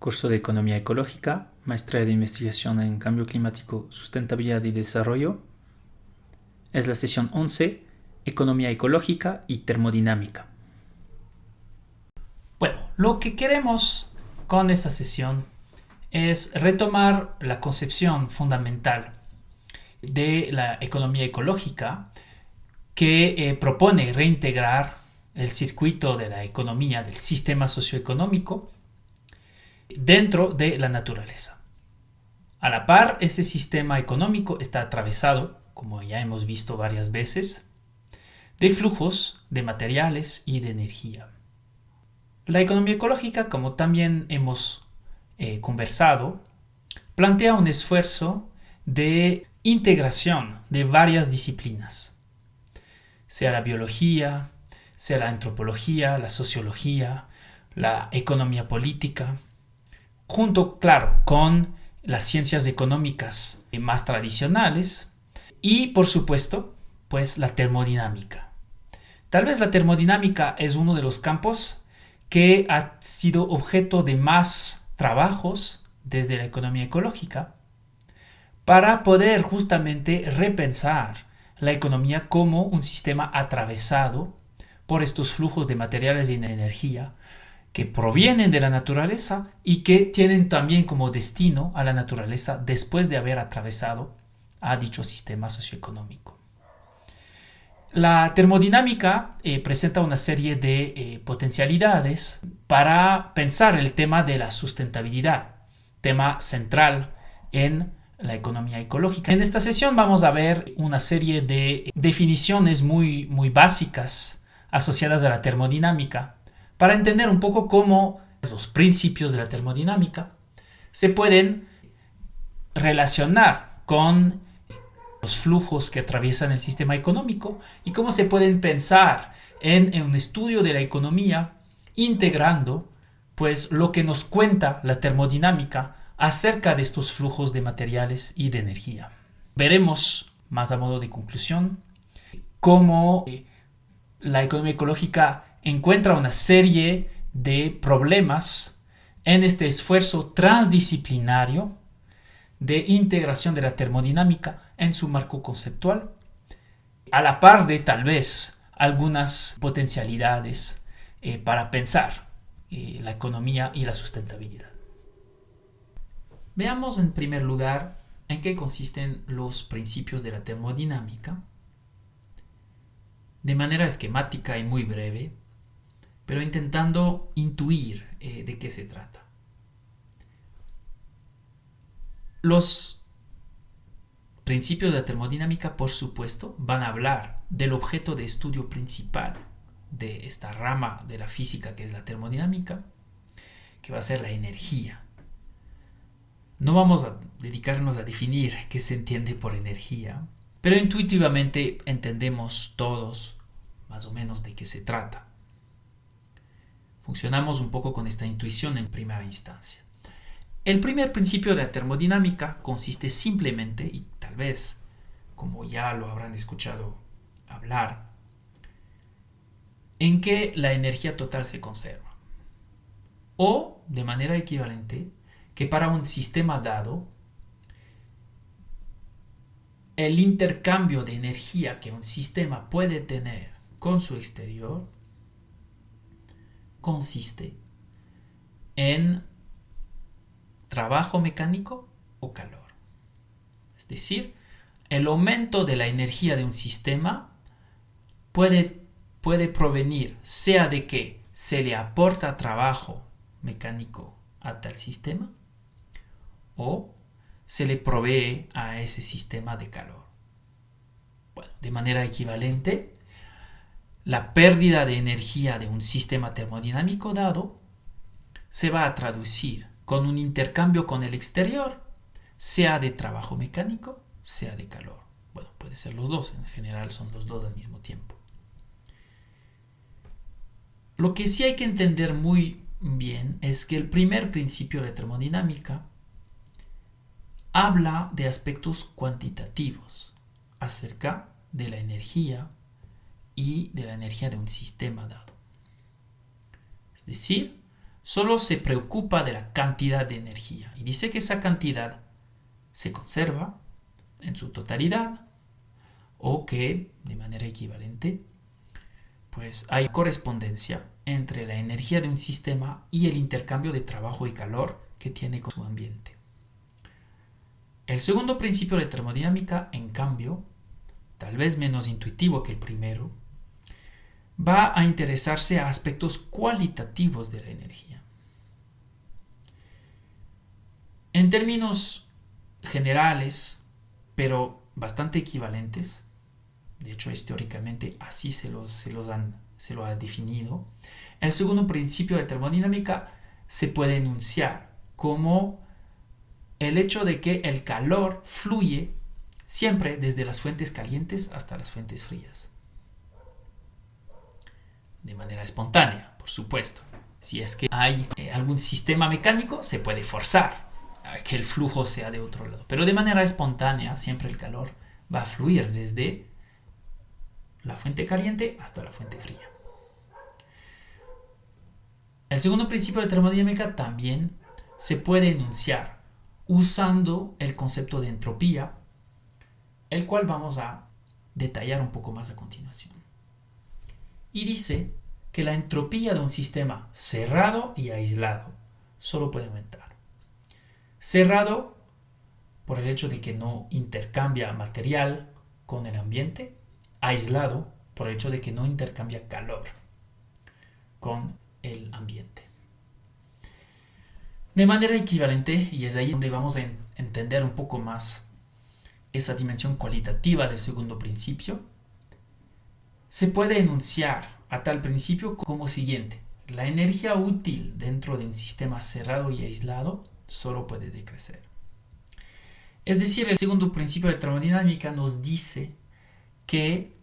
curso de Economía Ecológica, Maestría de Investigación en Cambio Climático, Sustentabilidad y Desarrollo. Es la sesión 11, Economía Ecológica y Termodinámica. Bueno, lo que queremos con esta sesión es retomar la concepción fundamental de la economía ecológica que propone reintegrar el circuito de la economía, del sistema socioeconómico, dentro de la naturaleza. A la par, ese sistema económico está atravesado, como ya hemos visto varias veces, de flujos de materiales y de energía. La economía ecológica, como también hemos conversado, plantea un esfuerzo de integración de varias disciplinas, sea la biología, sea la antropología, la sociología, la economía política, junto, claro, con las ciencias económicas más tradicionales y, por supuesto, pues la termodinámica. Tal vez la termodinámica es uno de los campos que ha sido objeto de más trabajos desde la economía ecológica para poder justamente repensar la economía como un sistema atravesado por estos flujos de materiales y de energía que provienen de la naturaleza y que tienen también como destino a la naturaleza después de haber atravesado a dicho sistema socioeconómico. La termodinámica presenta una serie de potencialidades para pensar el tema de la sustentabilidad, tema central en la economía ecológica. En esta sesión vamos a ver una serie de definiciones muy básicas asociadas a la termodinámica para entender un poco cómo los principios de la termodinámica se pueden relacionar con los flujos que atraviesan el sistema económico y cómo se pueden pensar en un estudio de la economía integrando pues lo que nos cuenta la termodinámica acerca de estos flujos de materiales y de energía. Veremos, más a modo de conclusión, cómo la economía ecológica encuentra una serie de problemas en este esfuerzo transdisciplinario de integración de la termodinámica en su marco conceptual, a la par de tal vez algunas potencialidades para pensar la economía y la sustentabilidad. Veamos en primer lugar en qué consisten los principios de la termodinámica, de manera esquemática y muy breve, pero intentando intuir de qué se trata. Los principios de la termodinámica, por supuesto, van a hablar del objeto de estudio principal de esta rama de la física que es la termodinámica, que va a ser la energía. No vamos a dedicarnos a definir qué se entiende por energía, pero intuitivamente entendemos todos más o menos de qué se trata. Funcionamos un poco con esta intuición en primera instancia. El primer principio de la termodinámica consiste simplemente, y tal vez, como ya lo habrán escuchado hablar, en que la energía total se conserva. O, de manera equivalente, que para un sistema dado, el intercambio de energía que un sistema puede tener con su exterior consiste en trabajo mecánico o calor. Es decir, el aumento de la energía de un sistema puede provenir sea de que se le aporta trabajo mecánico a tal sistema o se le provee a ese sistema de calor. Bueno, de manera equivalente, la pérdida de energía de un sistema termodinámico dado se va a traducir con un intercambio con el exterior, sea de trabajo mecánico, sea de calor. Bueno, puede ser los dos, en general son los dos al mismo tiempo. Lo que sí hay que entender muy bien es que el primer principio de la termodinámica habla de aspectos cuantitativos acerca de la energía y de la energía de un sistema dado. Es decir, solo se preocupa de la cantidad de energía y dice que esa cantidad se conserva en su totalidad o que, de manera equivalente, pues hay correspondencia entre la energía de un sistema y el intercambio de trabajo y calor que tiene con su ambiente. El segundo principio de termodinámica, en cambio, tal vez menos intuitivo que el primero, va a interesarse a aspectos cualitativos de la energía. En términos generales, pero bastante equivalentes, de hecho históricamente así se lo ha definido, el segundo principio de termodinámica se puede enunciar como el hecho de que el calor fluye siempre desde las fuentes calientes hasta las fuentes frías. De manera espontánea, por supuesto. Si es que hay algún sistema mecánico, se puede forzar a que el flujo sea de otro lado. Pero de manera espontánea, siempre el calor va a fluir desde la fuente caliente hasta la fuente fría. El segundo principio de termodinámica también se puede enunciar usando el concepto de entropía, el cual vamos a detallar un poco más a continuación. Y dice que la entropía de un sistema cerrado y aislado solo puede aumentar. Cerrado por el hecho de que no intercambia material con el ambiente, aislado por el hecho de que no intercambia calor con el ambiente. De manera equivalente, y es ahí donde vamos a entender un poco más esa dimensión cualitativa del segundo principio, se puede enunciar a tal principio como siguiente: la energía útil dentro de un sistema cerrado y aislado solo puede decrecer. Es decir, el segundo principio de termodinámica nos dice que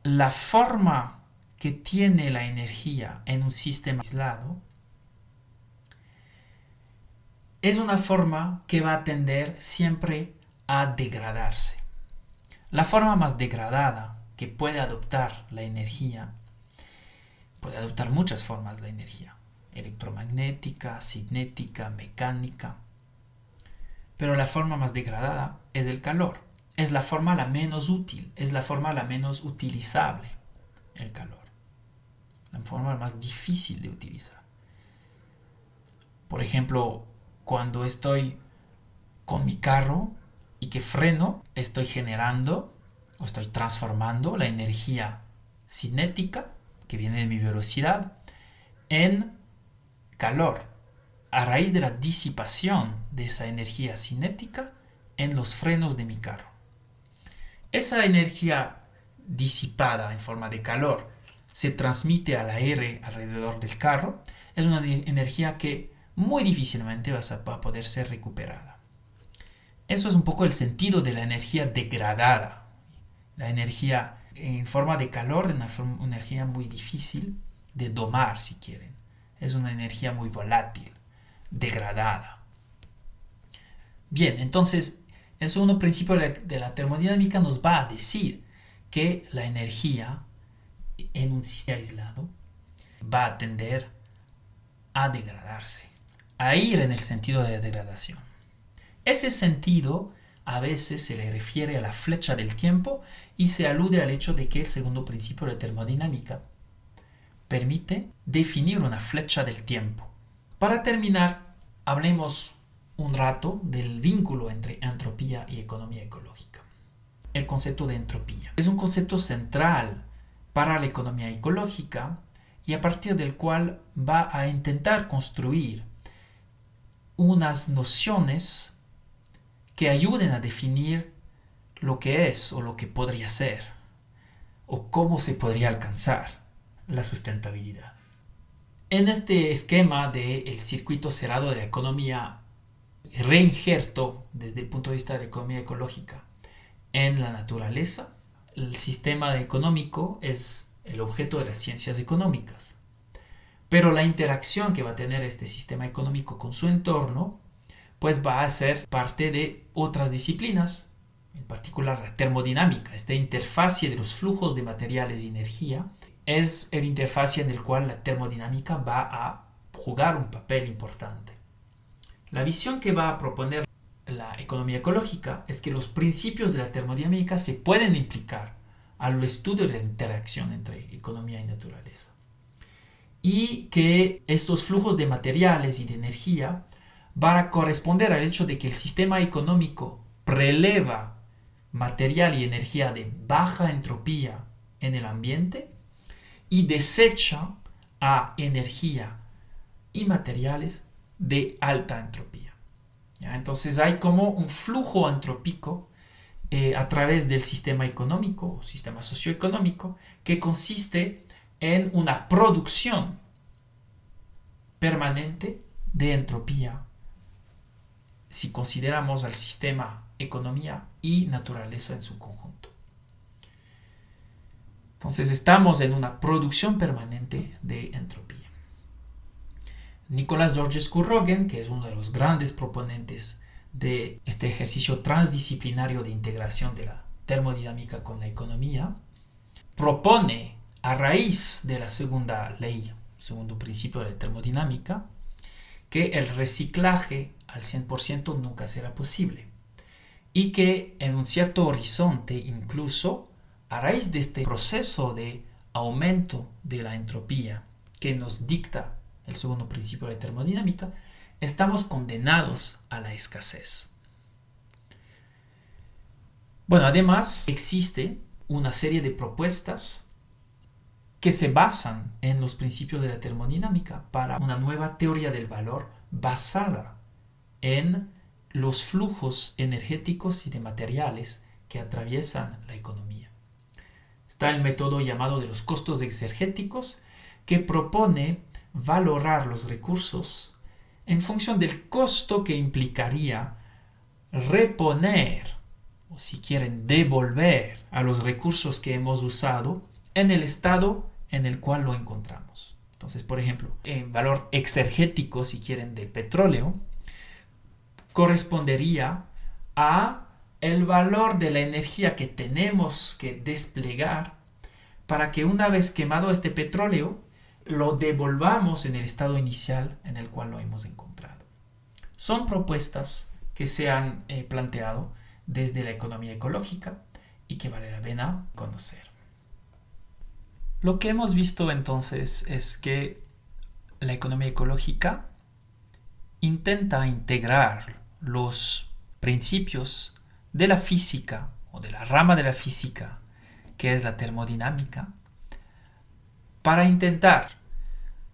la forma que tiene la energía en un sistema aislado es una forma que va a tender siempre a degradarse. La forma más degradada que puede adoptar la energía, puede adoptar muchas formas la energía: electromagnética, cinética, mecánica. Pero la forma más degradada es el calor. Es la forma la menos útil, es la forma la menos utilizable, el calor. La forma más difícil de utilizar. Por ejemplo, cuando estoy con mi carro y que freno, estoy generando o estoy transformando la energía cinética que viene de mi velocidad en calor a raíz de la disipación de esa energía cinética en los frenos de mi carro. Esa energía disipada en forma de calor se transmite al aire alrededor del carro. Es una energía que muy difícilmente va a poder ser recuperada. Eso es un poco el sentido de la energía degradada. La energía en forma de calor es una energía muy difícil de domar, si quieren. Es una energía muy volátil, degradada. Bien, entonces el segundo principio de la termodinámica nos va a decir que la energía en un sistema aislado va a tender a degradarse, a ir en el sentido de degradación. Ese sentido a veces se le refiere a la flecha del tiempo y se alude al hecho de que el segundo principio de termodinámica permite definir una flecha del tiempo. Para terminar, hablemos un rato del vínculo entre entropía y economía ecológica. El concepto de entropía es un concepto central para la economía ecológica y a partir del cual va a intentar construir unas nociones que ayuden a definir lo que es o lo que podría ser o cómo se podría alcanzar la sustentabilidad. En este esquema del circuito cerrado de la economía, reinjerto desde el punto de vista de la economía ecológica en la naturaleza, el sistema económico es el objeto de las ciencias económicas. Pero la interacción que va a tener este sistema económico con su entorno, pues va a ser parte de otras disciplinas, en particular la termodinámica. Esta interfase de los flujos de materiales y energía es el interfase en el cual la termodinámica va a jugar un papel importante. La visión que va a proponer la economía ecológica es que los principios de la termodinámica se pueden implicar al estudio de la interacción entre economía y naturaleza. Y que estos flujos de materiales y de energía van a corresponder al hecho de que el sistema económico preleva material y energía de baja entropía en el ambiente y desecha a energía y materiales de alta entropía. ¿Ya? Entonces hay como un flujo antrópico a través del sistema económico o sistema socioeconómico que consiste en una producción permanente de entropía si consideramos al sistema economía y naturaleza en su conjunto. Entonces estamos en una producción permanente de entropía. Nicolás Georgescu-Roegen, que es uno de los grandes proponentes de este ejercicio transdisciplinario de integración de la termodinámica con la economía, propone a raíz de la segunda ley, segundo principio de la termodinámica, que el reciclaje al 100% nunca será posible y que en un cierto horizonte, incluso a raíz de este proceso de aumento de la entropía que nos dicta el segundo principio de la termodinámica, estamos condenados a la escasez. Bueno, además existe una serie de propuestas que se basan en los principios de la termodinámica para una nueva teoría del valor basada en los flujos energéticos y de materiales que atraviesan la economía. Está el método llamado de los costos exergéticos, que propone valorar los recursos en función del costo que implicaría reponer, o si quieren devolver, a los recursos que hemos usado en el estado en el cual lo encontramos. Entonces, por ejemplo, el valor exergético, si quieren, del petróleo, correspondería a el valor de la energía que tenemos que desplegar para que una vez quemado este petróleo, lo devolvamos en el estado inicial en el cual lo hemos encontrado. Son propuestas que se han planteado desde la economía ecológica y que vale la pena conocer. Lo que hemos visto entonces es que la economía ecológica intenta integrar los principios de la física o de la rama de la física que es la termodinámica para intentar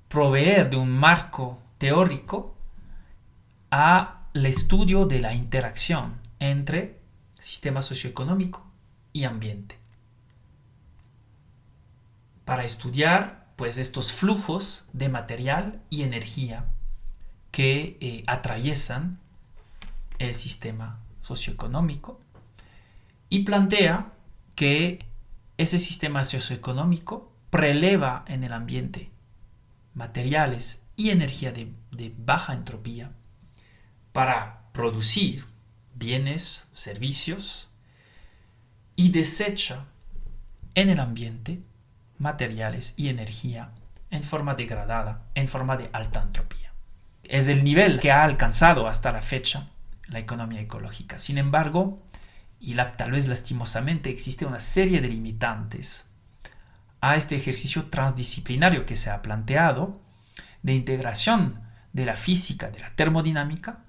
proveer de un marco teórico al estudio de la interacción entre sistema socioeconómico y ambiente. Para estudiar pues estos flujos de material y energía que atraviesan el sistema socioeconómico y plantea que ese sistema socioeconómico preleva en el ambiente materiales y energía de baja entropía para producir bienes, servicios y desecha en el ambiente materiales y energía en forma degradada, en forma de alta entropía. Es el nivel que ha alcanzado hasta la fecha la economía ecológica. Sin embargo, y tal vez lastimosamente, existe una serie de limitantes a este ejercicio transdisciplinario que se ha planteado de integración de la física, de la termodinámica,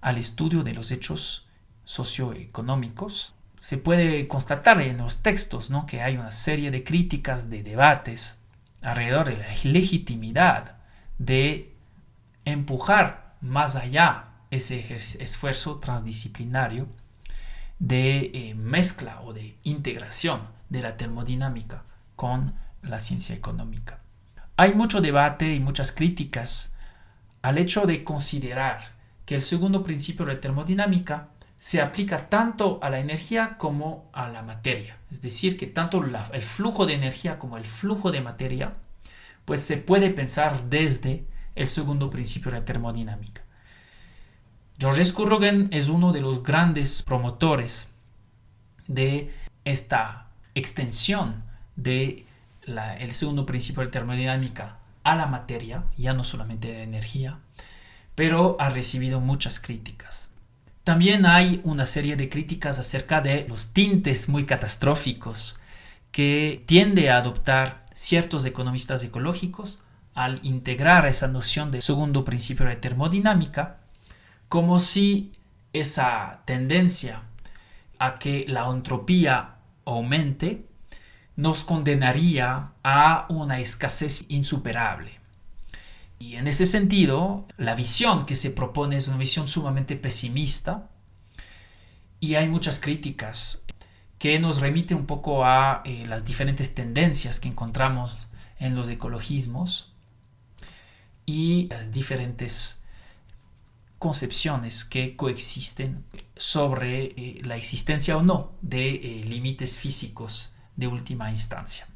al estudio de los hechos socioeconómicos. Se puede constatar en los textos, ¿no?, que hay una serie de críticas, de debates alrededor de la legitimidad de empujar más allá ese esfuerzo transdisciplinario de mezcla o de integración de la termodinámica con la ciencia económica. Hay mucho debate y muchas críticas al hecho de considerar que el segundo principio de la termodinámica se aplica tanto a la energía como a la materia. Es decir, que tanto el flujo de energía como el flujo de materia pues se puede pensar desde el segundo principio de la termodinámica. Georgescu-Roegen es uno de los grandes promotores de esta extensión del segundo principio de termodinámica a la materia, ya no solamente de energía, pero ha recibido muchas críticas. También hay una serie de críticas acerca de los tintes muy catastróficos que tiende a adoptar ciertos economistas ecológicos al integrar esa noción de segundo principio de termodinámica, como si esa tendencia a que la entropía aumente nos condenaría a una escasez insuperable. Y en ese sentido, la visión que se propone es una visión sumamente pesimista y hay muchas críticas que nos remite un poco a las diferentes tendencias que encontramos en los ecologismos y las diferentes concepciones que coexisten sobre la existencia o no de límites físicos de última instancia.